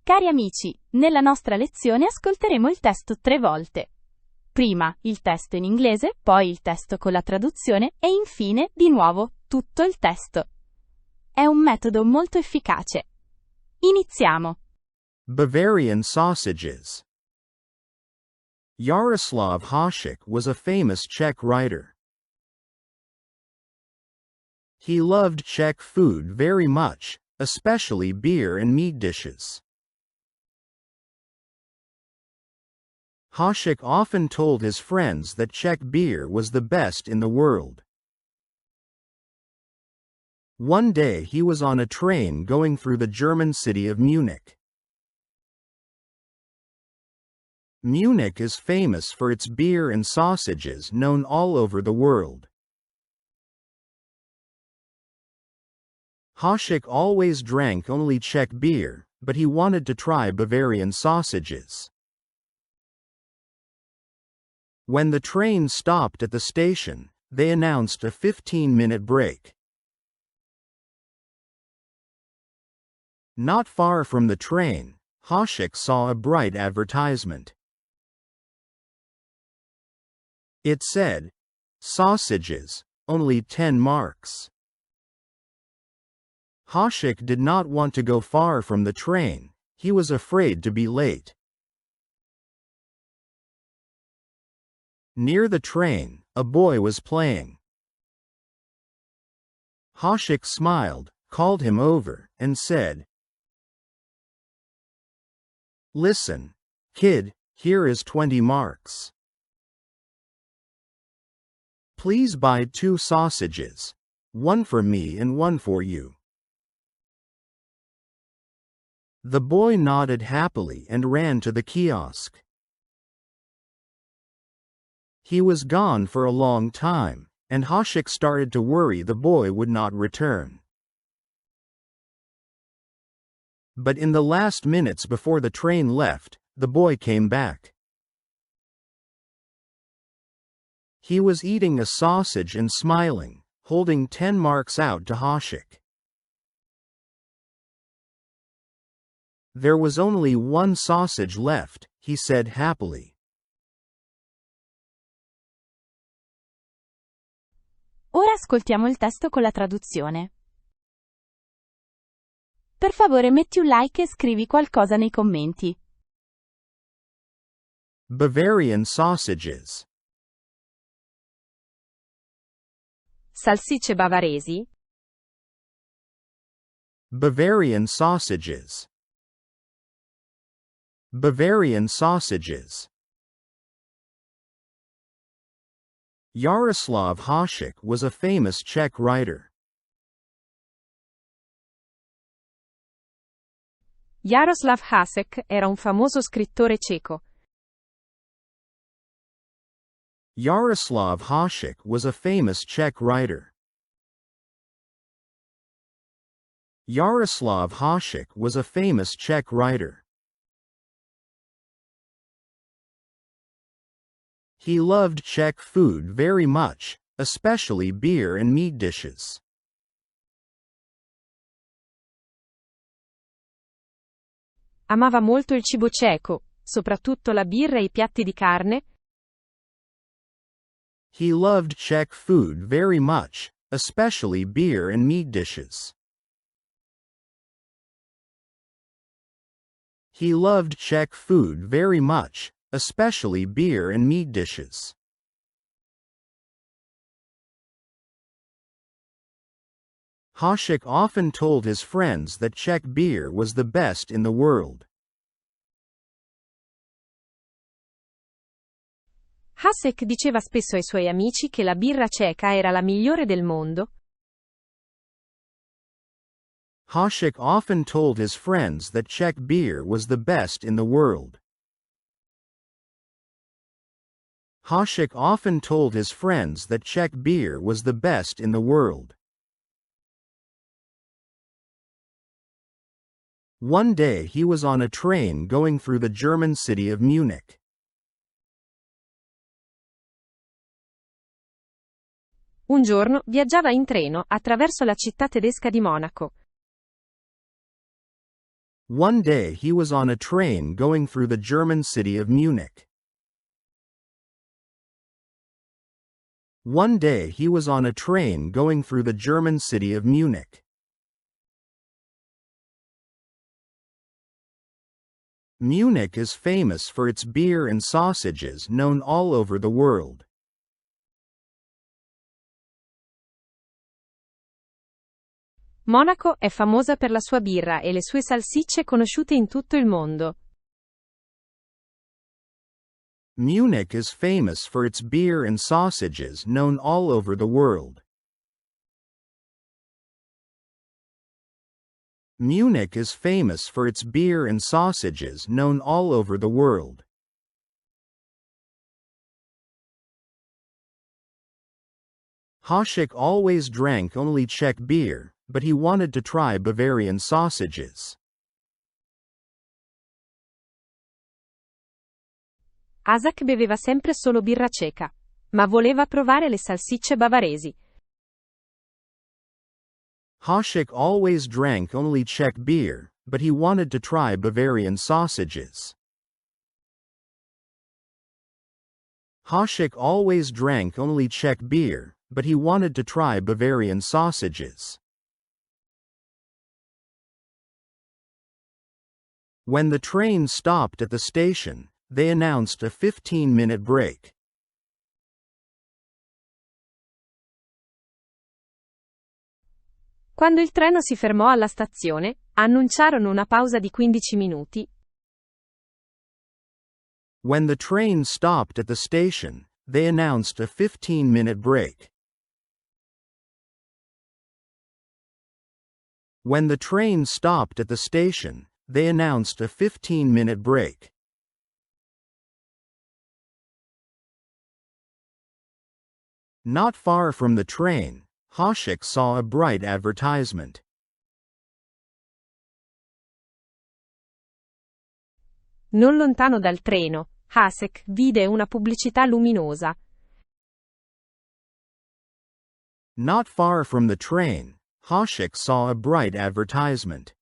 Cari amici, nella nostra lezione ascolteremo il testo 3 volte. Prima il testo in inglese, poi il testo con la traduzione e infine, di nuovo, tutto il testo. È un metodo molto efficace. Iniziamo. Bavarian sausages. Yaroslav Hasek was a famous Czech writer. He loved Czech food very much, especially beer and meat dishes. Hasek often told his friends that Czech beer was the best in the world. One day he was on a train going through the German city of Munich. Munich is famous for its beer and sausages known all over the world. Hasek always drank only Czech beer, but he wanted to try Bavarian sausages. When the train stopped at the station, they announced a 15-minute break. Not far from the train, Hasek saw a bright advertisement. It said, "Sausages, only 10 marks." Hasek did not want to go far from the train, he was afraid to be late. Near the train, a boy was playing. Hasek smiled, called him over, and said, "Listen, kid, here is 20 marks. Please buy 2 sausages, one for me and one for you." The boy nodded happily and ran to the kiosk. He was gone for a long time, and Hasek started to worry the boy would not return. But in the last minutes before the train left, the boy came back. He was eating a sausage and smiling, holding 10 marks out to Hasek. There was only one sausage left, he said happily. Ora ascoltiamo il testo con la traduzione. Per favore metti un like e scrivi qualcosa nei commenti. Bavarian sausages. Salsicce bavaresi. Bavarian sausages. Bavarian sausages. Yaroslav Hasek was a famous Czech writer. Jaroslav Hasek era un famoso scrittore ceco. Yaroslav Hasek was a famous Czech writer. Yaroslav Hasek was a famous Czech writer. He loved Czech food very much, especially beer and meat dishes. Amava molto il cibo ceco, soprattutto la birra e i piatti di carne. He loved Czech food very much, especially beer and meat dishes. He loved Czech food very much, especially beer and meat dishes. Hasek often told his friends that Czech beer was the best in the world. Hasek diceva spesso ai suoi amici che la birra ceca era la migliore del mondo. Hasek often told his friends that Czech beer was the best in the world. Hasek often told his friends that Czech beer was the best in the world. One day he was on a train going through the German city of Munich. Un giorno viaggiava in treno attraverso la città tedesca di Monaco. One day he was on a train going through the German city of Munich. One day he was on a train going through the German city of Munich. Munich is famous for its beer and sausages known all over the world. Monaco è famosa per la sua birra e le sue salsicce conosciute in tutto il mondo. Munich is famous for its beer and sausages known all over the world. Munich is famous for its beer and sausages known all over the world. Hasek always drank only Czech beer, but he wanted to try Bavarian sausages. Hasek beveva sempre solo birra ceca, ma voleva provare le salsicce bavaresi. Hasek always drank only Czech beer, but he wanted to try Bavarian sausages. Hasek always drank only Czech beer, but he wanted to try Bavarian sausages. When the train stopped at the station, they announced a 15-minute break. Quando il treno si fermò alla stazione, annunciarono una pausa di 15 minuti. When the train stopped at the station, they announced a 15-minute break. When the train stopped at the station, they announced a 15-minute break. Not far from the train, Hasek saw a bright advertisement. Non lontano dal treno, Hasek vide una pubblicità luminosa. Not far from the train, Hasek saw a bright advertisement.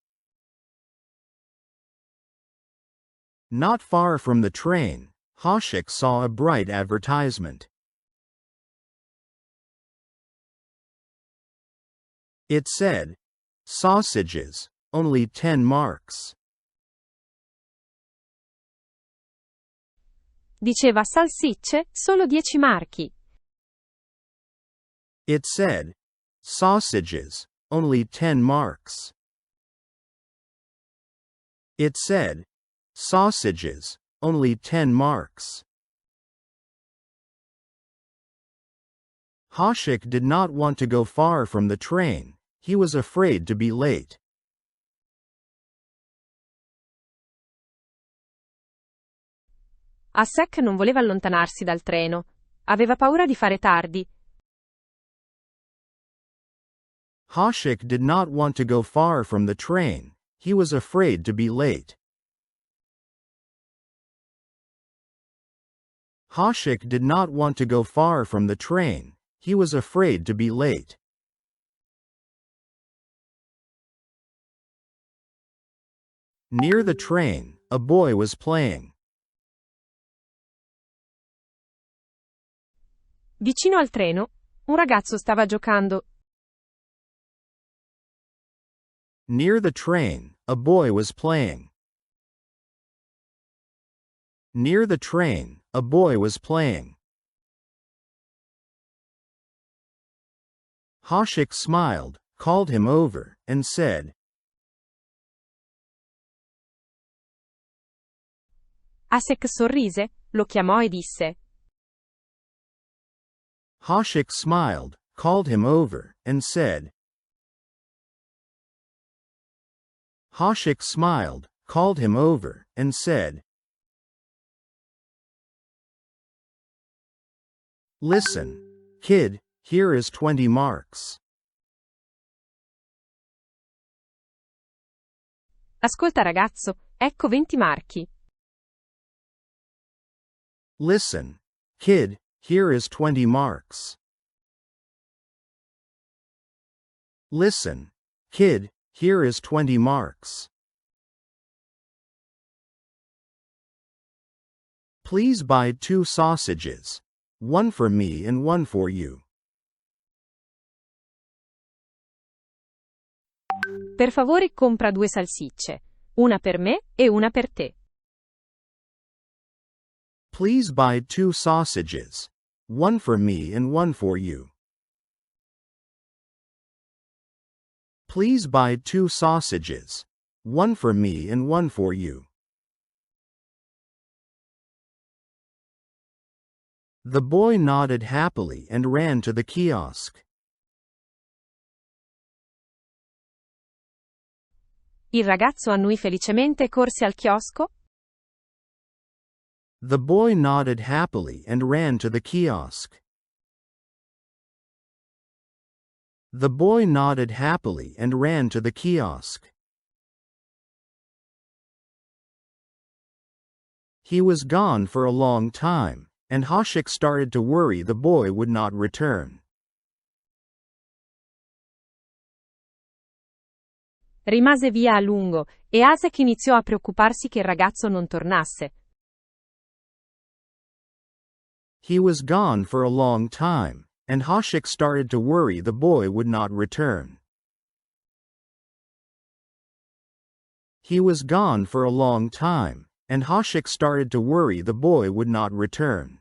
Not far from the train, Hasek saw a bright advertisement. It said, "Sausages, only 10 marks." Diceva salsicce, solo 10 marchi. It said, "Sausages, only 10 marks." It said, "Sausages, only 10 marks." Hasek did not want to go far from the train. He was afraid to be late. Hasek non voleva allontanarsi dal treno. Aveva paura di fare tardi. Hasek did not want to go far from the train. He was afraid to be late. Hasek did not want to go far from the train. He was afraid to be late. Near the train, a boy was playing. Vicino al treno, un ragazzo stava giocando. Near the train, a boy was playing. Near the train, a boy was playing. Hasek smiled, called him over, and said, Hasek sorrise, lo chiamò e disse. Hasek smiled, called him over, and said. Hasek smiled, called him over, and said. Listen, kid, here is 20 marks. Ascolta ragazzo, ecco 20 marchi. Listen, kid, here is 20 marks. Listen, kid, here is 20 marks. Please buy 2 sausages. One for me and one for you. Per favore compra 2 salsicce. Una per me e una per te. Please buy 2 sausages. One for me and one for you. Please buy 2 sausages. One for me and one for you. The boy nodded happily and ran to the kiosk. Il ragazzo annui felicemente e corse al chiosco. The boy nodded happily and ran to the kiosk. The boy nodded happily and ran to the kiosk. He was gone for a long time, and Hashik started to worry the boy would not return. Rimase via a lungo, e Asek iniziò a preoccuparsi che il ragazzo non tornasse. He was gone for a long time, and Hashik started to worry the boy would not return. He was gone for a long time, and Hashik started to worry the boy would not return.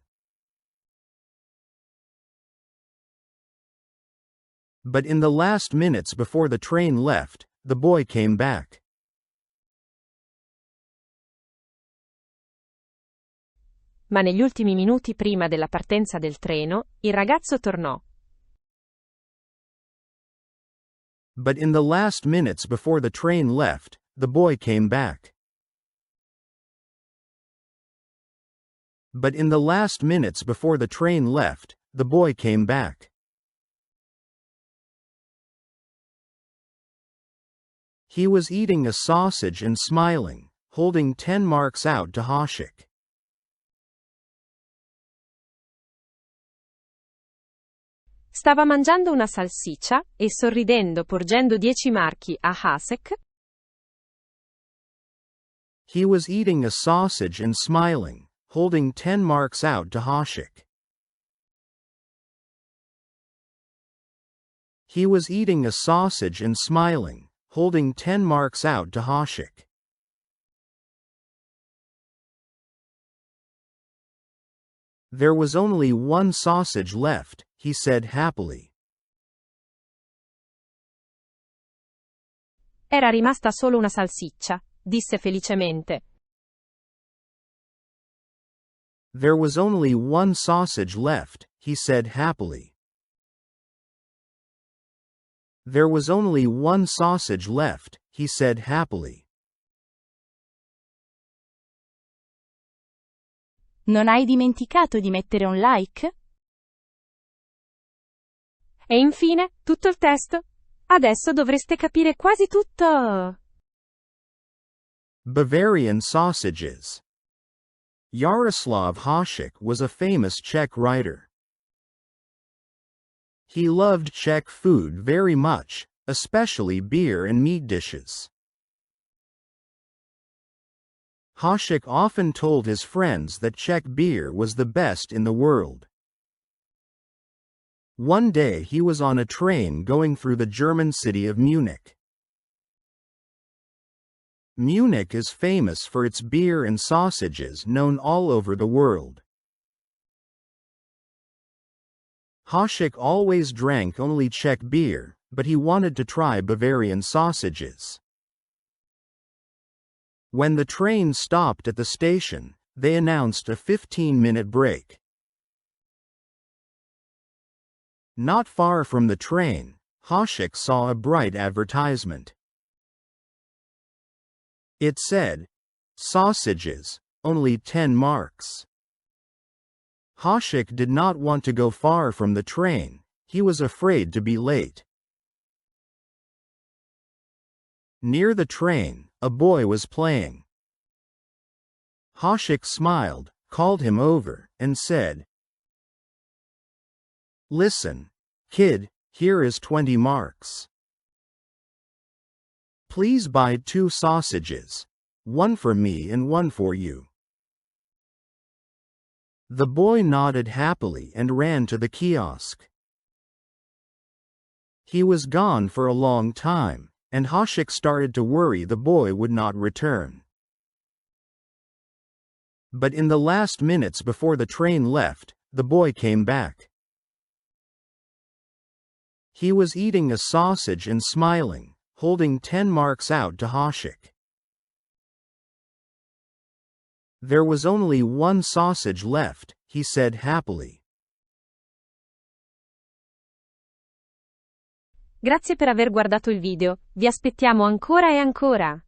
But in the last minutes before the train left, the boy came back. Ma negli ultimi minuti prima della partenza del treno, il ragazzo tornò. But in the last minutes before the train left, the boy came back. But in the last minutes before the train left, the boy came back. He was eating a sausage and smiling, holding 10 marks out to Hashik. Stava mangiando una salsiccia, e sorridendo porgendo 10 marchi a Hasek. He was eating a sausage and smiling, holding 10 marks out to Hashik. He was eating a sausage and smiling, holding 10 marks out to Hashik. There was only 1 sausage left, he said happily. Era rimasta solo una salsiccia, disse felicemente. There was only 1 sausage left, he said happily. There was only 1 sausage left, he said happily. Non hai dimenticato di mettere un like? E infine, tutto il testo? Adesso dovreste capire quasi tutto. Bavarian sausages. Yaroslav Hashik was a famous Czech writer. He loved Czech food very much, especially beer and meat dishes. Hashik often told his friends that Czech beer was the best in the world. One day he was on a train going through the German city of Munich. Munich is famous for its beer and sausages known all over the world. Hashik always drank only Czech beer, but he wanted to try Bavarian sausages. When the train stopped at the station, they announced a 15-minute break. Not far from the train, Hashik saw a bright advertisement. It said, "Sausages, only 10 marks." Hashik did not want to go far from the train, he was afraid to be late. Near the train, a boy was playing. Hashik smiled, called him over, and said, "Listen, kid, here is 20 marks. Please buy 2 sausages, one for me and one for you." The boy nodded happily and ran to the kiosk. He was gone for a long time, and Hashik started to worry the boy would not return. But in the last minutes before the train left, the boy came back. He was eating a sausage and smiling, holding 10 marks out to Hashik. There was only one sausage left, he said happily. Grazie per aver guardato il video, vi aspettiamo ancora e ancora.